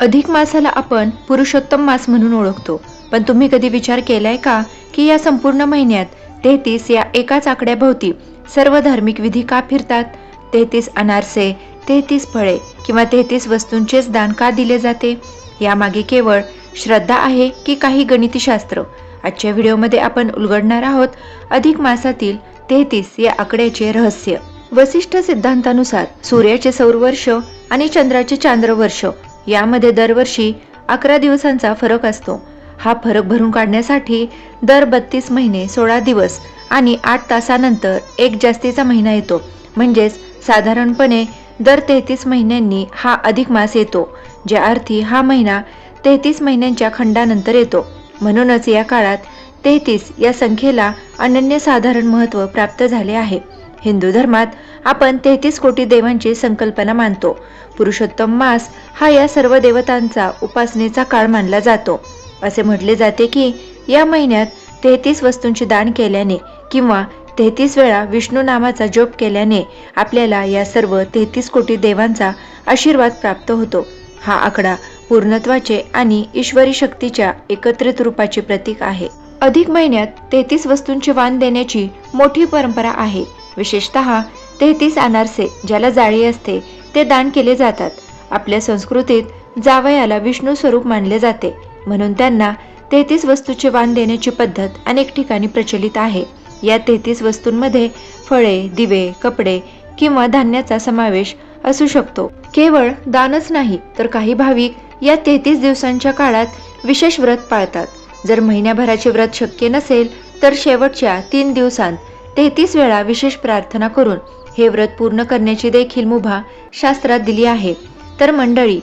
अधिक मासाला आपण पुरुषोत्तम मास म्हणून ओळखतो, पण तुम्ही कधी विचार केलाय का की या संपूर्ण महिन्यात 33 या एकाच आकड्याभोवती सर्व धार्मिक विधी का फिरतात? 33 अनारसे, 33 फळे किंवा 33 वस्तूंचेच दान का दिले जाते? यामागे केवळ श्रद्धा आहे की काही गणितशास्त्र? आजच्या व्हिडिओमध्ये आपण उलगडणार आहोत अधिक मासातील 33 या आकड्याचे रहस्य. वसिष्ठ सिद्धांतानुसार सूर्याचे सौरवर्ष आणि चंद्राचे चांद्रवर्ष यामध्ये दरवर्षी 11 दिवसांचा फरक असतो. हा फरक भरून काढण्यासाठी दर 32 महिने 16 दिवस आणि 8 तासानंतर एक जास्तीचा महिना येतो. म्हणजेच साधारणपणे दर 33 महिन्यांनी हा अधिक मास येतो, ज्या अर्थी हा महिना 33 महिन्यांच्या खंडानंतर येतो. म्हणूनच या काळात 33 या संख्येला अनन्यसाधारण महत्त्व प्राप्त झाले आहे. हिंदू धर्मात आपण 33 कोटी देवांची संकल्पना मानतो. पुरुषोत्तम मास हा या सर्व देवतांचा उपासनेचा काळ मानला जातो. असे म्हटले जाते की या महिन्यात 33 वस्तूंचे दान केल्याने किंवा 33 वेळा विष्णू नामाचा जप केल्याने आपल्याला या सर्व 33 कोटी देवांचा आशीर्वाद प्राप्त होतो. हा आकडा पूर्णत्वाचे आणि ईश्वरी शक्तीच्या एकत्रित रूपाचे प्रतीक आहे. अधिक महिन्यात 33 वस्तूंचे वाण देण्याची मोठी परंपरा आहे. विशेषतः 33 अनारसे, ज्याला जाळी असते, ते दान केले जातात. आपल्या संस्कृतीत जावयाला विष्णू स्वरूप मानले जाते, म्हणून त्यांना 33 वस्तूचे वाण देण्याची पद्धत अनेक ठिकाणी प्रचलित आहे. या 33 वस्तूंमध्ये फळे, दिवे, कपडे किंवा धान्याचा समावेश असू शकतो. केवळ दानच नाही तर काही भाविक या 33 दिवसांच्या काळात विशेष व्रत पाळतात. जर महिन्याभराचे व्रत शक्य नसेल तर शेवटच्या 3 दिवसांत 33 वेळा विशेष प्रार्थना करून हे व्रत पूर्ण करण्याची देखील मुभा शास्त्रात दिली आहे. तर मंडळी,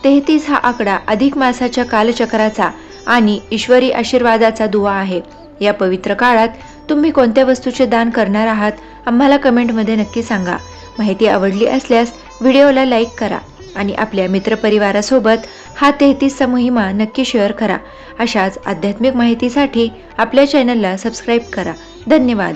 33 हा आकडा अधिक मासाच्या कालचक्राचा आणि ईश्वरी आशीर्वादाचा दुवा आहे. या पवित्र काळात तुम्ही कोणत्या वस्तूचे दान करणार आहात आम्हाला कमेंटमध्ये नक्की सांगा. माहिती आवडली असल्यास व्हिडिओला लाईक करा आणि आपल्या मित्रपरिवारासोबत हा 33चा महिमा नक्की शेअर करा. अशाच आध्यात्मिक माहितीसाठी आपल्या चॅनलला सबस्क्राईब करा. धन्यवाद.